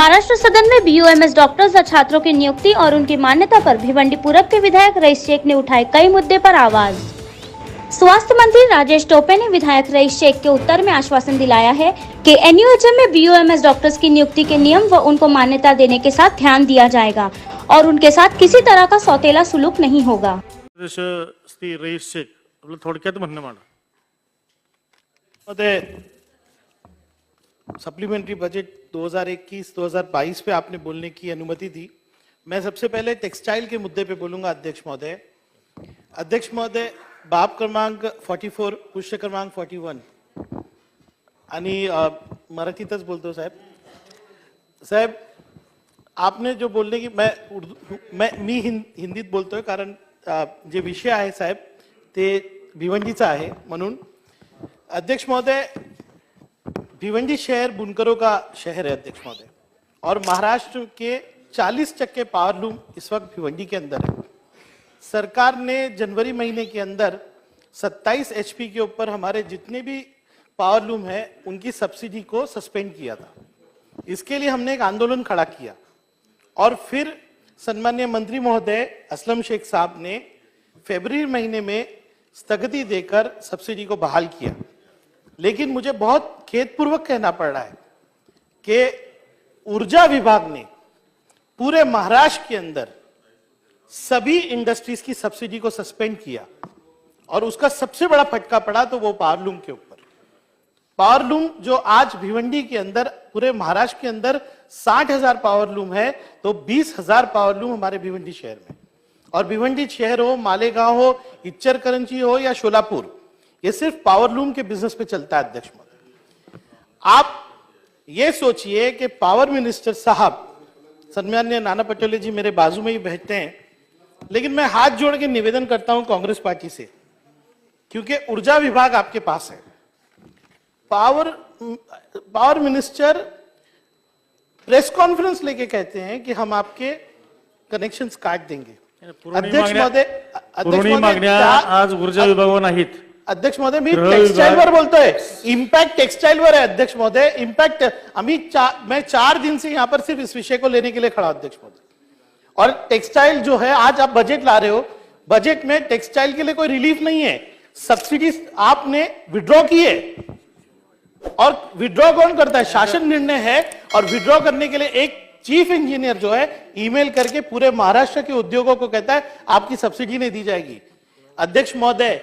महाराष्ट्र सदन में BUMS doctors और छात्रों की नियुक्ति और उनकी मान्यता पर भिवंडी पूरब के विधायक रईस शेख ने उठाए कई मुद्दे पर आवाज। स्वास्थ्य मंत्री राजेश टोपे ने विधायक रईस शेख के उत्तर में आश्वासन दिलाया है कि एनयूएचएम में बीयूएमएस डॉक्टर्स की नियुक्ति के नियम व उनको मान्यता देने के साथ ध्यान दिया जाएगा और उनके साथ किसी तरह का सौतेला सुलूक नहीं होगा। श्री रईस शेख थोडक्यात म्हणणं मांडा। सप्लीमेंट्री बजट 2021-2022 पे आपने बोलने की अनुमति दी। मैं सबसे पहले टेक्सटाइल के मुद्दे पे बोलूंगा अध्यक्ष महोदय। अध्यक्ष महोदय, बाब क्रमांक 44 पुष्य क्रमांक 41 आणि मराठीतच बोलतो साहेब आपने जो बोलने की मी हिंदीत बोलतोय कारण जे विषय आहे साहेब ते भिवंडीचा आहे म्हणून। अध्यक्ष महोदय, भिवंडी शहर बुनकरों का शहर है अध्यक्ष महोदय, और महाराष्ट्र के 40% पावर लूम इस वक्त भिवंडी के अंदर है। सरकार ने जनवरी महीने के अंदर 27 HP के ऊपर हमारे जितने भी पावर लूम है उनकी सब्सिडी को सस्पेंड किया था। इसके लिए हमने एक आंदोलन खड़ा किया और फिर सम्माननीय मंत्री महोदय असलम शेख साहब ने फरवरी महीने में स्थगिति देकर सब्सिडी को बहाल किया। लेकिन मुझे बहुत खेदपूर्वक कहना पड़ रहा है कि ऊर्जा विभाग ने पूरे महाराष्ट्र के अंदर सभी इंडस्ट्रीज की सब्सिडी को सस्पेंड किया और उसका सबसे बड़ा फटका पड़ा तो वो पावर लूम के ऊपर। पावर लूम जो आज भिवंडी के अंदर पूरे महाराष्ट्र के अंदर 60,000 पावर लूम है तो 20,000 पावर लूम हमारे भिवंडी शहर में, और भिवंडी शहर हो, मालेगांव हो, इच्चरकरंजी हो या शोलापुर, ये सिर्फ पावर लूम के बिजनेस पे चलता है। अध्यक्ष महोदय, आप ये सोचिए कि पावर मिनिस्टर साहब सम्माननीय नाना पटोले जी मेरे बाजू में ही बैठते हैं, लेकिन मैं हाथ जोड़ के निवेदन करता हूं कांग्रेस पार्टी से, क्योंकि ऊर्जा विभाग आपके पास है। पावर मिनिस्टर प्रेस कॉन्फ्रेंस लेके कहते हैं कि हम आपके कनेक्शन्स काट देंगे। अध्यक्ष महोदय, आज ऊर्जा विभाग नाहीत। अध्यक्ष महोदय, मी टेक्सटाइल वर बोलतोय, इम्पैक्ट टेक्सटाइल वर है अध्यक्ष महोदय। इम्पैक्ट मैं 4 दिन से यहाँ पर सिर्फ इस विषय को लेने के लिए खड़ा अध्यक्ष महोदय। और टेक्सटाइल जो है, आज आप बजट ला रहे हो, बजट में टेक्सटाइल के लिए कोई रिलीफ नहीं है। सब्सिडी आपने विड्रॉ की है, और विड्रॉ कौन करता है? शासन निर्णय है, और विड्रॉ करने के लिए एक चीफ इंजीनियर जो है ईमेल करके पूरे महाराष्ट्र के उद्योगों को कहता है आपकी सब्सिडी नहीं दी जाएगी। अध्यक्ष महोदय,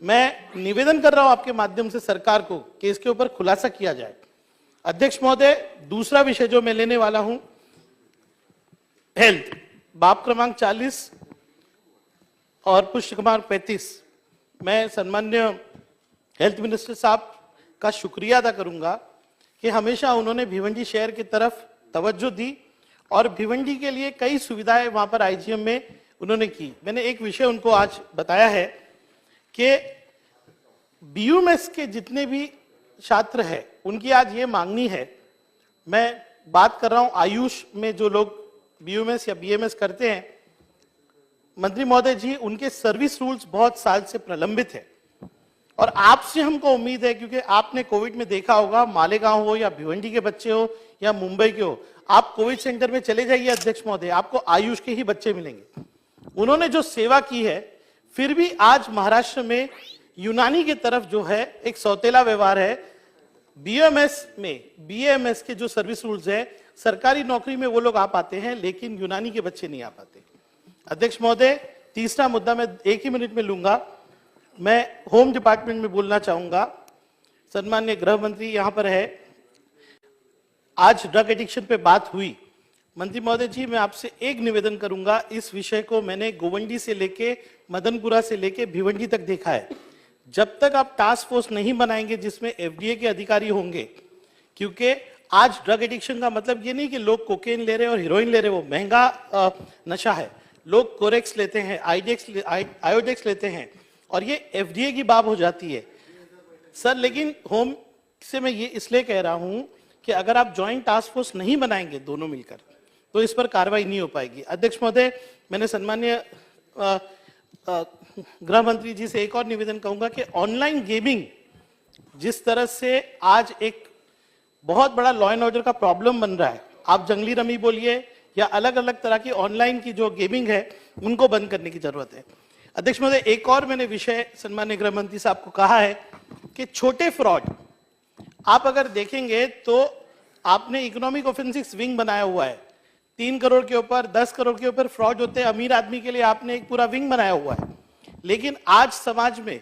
मैं निवेदन कर रहा हूं आपके माध्यम से सरकार को कि इसके ऊपर खुलासा किया जाए। अध्यक्ष महोदय, दूसरा विषय जो मैं लेने वाला हूं, हेल्थ, बाब क्रमांक 40 और पुष्य क्रमांक 35। मैं सम्माननीय हेल्थ मिनिस्टर साहब का शुक्रिया अदा करूंगा कि हमेशा उन्होंने भिवंडी शहर की तरफ तवज्जो दी और भिवंडी के लिए कई सुविधाएं वहां पर IGM में उन्होंने की। मैंने एक विषय उनको आज बताया है कि बीयूएमएस के जितने भी छात्र हैं उनकी आज ये मांगनी है। मैं बात कर रहा हूं आयुष में जो लोग बीयूएमएस या बीएमएस करते हैं, मंत्री महोदय जी, उनके सर्विस रूल्स बहुत साल से प्रलंबित है और आपसे हमको उम्मीद है, क्योंकि आपने कोविड में देखा होगा, मालेगांव हो या भिवंडी के बच्चे हो या मुंबई के हो, आप कोविड सेंटर में चले जाइए अध्यक्ष महोदय, आपको आयुष के ही बच्चे मिलेंगे। उन्होंने जो सेवा की है, फिर भी आज महाराष्ट्र में यूनानी की तरफ जो है एक सौतेला व्यवहार है। बीएमएस के जो सर्विस रूल्स है, सरकारी नौकरी में वो लोग आ पाते हैं लेकिन यूनानी के बच्चे नहीं आ पाते। अध्यक्ष महोदय, तीसरा मुद्दा मैं 1 ही मिनट में लूंगा। मैं होम डिपार्टमेंट में बोलना चाहूंगा। सम्माननीय गृह मंत्री यहां पर है, आज ड्रग एडिक्शन पे बात हुई। मंत्री महोदय जी, मैं आपसे एक निवेदन करूंगा, इस विषय को मैंने गोवंडी से लेके मदनपुरा से लेके भिवंडी तक देखा है। जब तक आप टास्क फोर्स नहीं बनाएंगे जिसमें FDA के अधिकारी होंगे, क्योंकि आज ड्रग एडिक्शन का मतलब ये नहीं कि लोग कोकेन ले रहे हैं और हीरोइन ले रहे हैं, वो महंगा नशा है। लोग कोरेक्स लेते हैं, आयोडेक्स लेते हैं और ये FDA की बात हो जाती है सर। लेकिन होम से मैं ये इसलिए कह रहा हूं कि अगर आप ज्वाइंट टास्क फोर्स नहीं बनाएंगे दोनों मिलकर, तो इस पर कार्रवाई नहीं हो पाएगी। अध्यक्ष महोदय, मैंने सम्माननीय गृह मंत्री जी से एक और निवेदन कहूंगा कि ऑनलाइन गेमिंग जिस तरह से आज एक बहुत बड़ा लॉ एंड ऑर्डर का प्रॉब्लम बन रहा है, आप जंगली रमी बोलिए या अलग अलग तरह की ऑनलाइन की जो गेमिंग है उनको बंद करने की जरूरत है। अध्यक्ष महोदय, एक और मैंने विषय सम्माननीय गृह मंत्री साहब को कहा है कि छोटे फ्रॉड आप अगर देखेंगे तो आपने इकोनॉमिक ऑफेंसिक्स विंग बनाया हुआ है, 3 करोड़ के ऊपर 10 करोड़ के ऊपर फ्रॉड होते हैं, अमीर आदमी के लिए आपने एक पूरा विंग बनाया हुआ है। लेकिन आज समाज में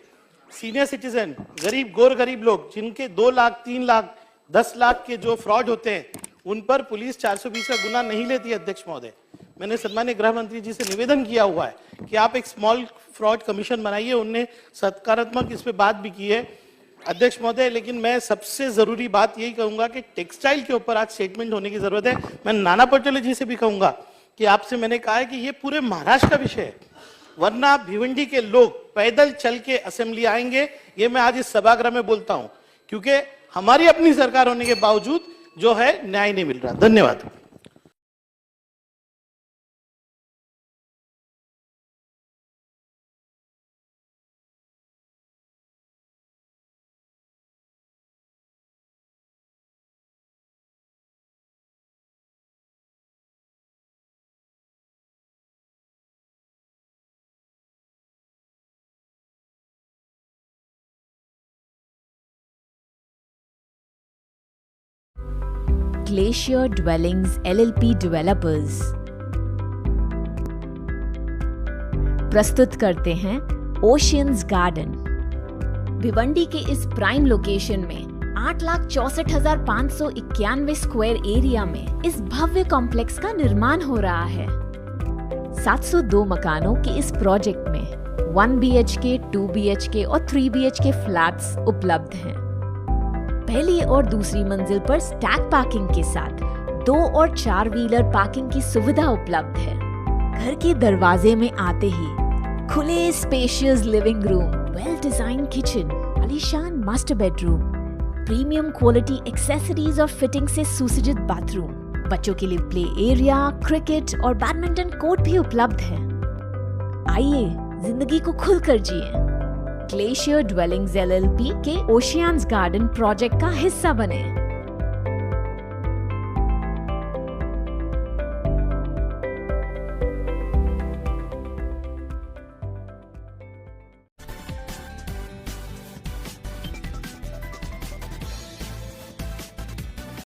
सीनियर सिटीजन, गरीब गोर गरीब लोग जिनके 2 लाख 3 लाख 10 लाख के जो फ्रॉड होते हैं उन पर पुलिस 420 का गुना नहीं लेती। अध्यक्ष महोदय, मैंने सम्माननीय गृह मंत्री जी से निवेदन किया हुआ है कि आप एक स्मॉल फ्रॉड कमीशन बनाइए, उनने सकारात्मक इस पे बात भी की है। अध्यक्ष महोदय, लेकिन मैं सबसे जरूरी बात यही कहूंगा कि टेक्सटाइल के ऊपर आज स्टेटमेंट होने की जरूरत है। मैं नाना पटोले जी से भी कहूंगा कि आपसे मैंने कहा है कि ये पूरे महाराष्ट्र का विषय है, वरना भिवंडी के लोग पैदल चल के असेंबली आएंगे, ये मैं आज इस सभागृह में बोलता हूं, क्योंकि हमारी अपनी सरकार होने के बावजूद जो है न्याय नहीं मिल रहा। धन्यवाद। Glacier Dwellings LLP Developers प्रस्तुत करते हैं ओशियंस गार्डन। भिवंडी के इस प्राइम लोकेशन में 8,64,591 स्क्वायर एरिया में इस भव्य कॉम्प्लेक्स का निर्माण हो रहा है। 702 मकानों के इस प्रोजेक्ट में 1 BHK, 2 BHK और 3 BHK फ्लैट्स उपलब्ध हैं। पहली और दूसरी मंजिल पर स्टैक पार्किंग के साथ 2 और 4 व्हीलर पार्किंग की सुविधा उपलब्ध है। घर के दरवाजे में आते ही खुले spacious living room, well design kitchen, आलीशान master bedroom, premium quality accessories और फिटिंग से सुसज्जित बाथरूम, बच्चों के लिए प्ले एरिया, क्रिकेट और बैडमिंटन कोर्ट भी उपलब्ध है। आइए जिंदगी को खुलकर जिए। ग्लेशियर ड्वेलिंग्स LLP के ओशियंस गार्डन प्रोजेक्ट का हिस्सा बने।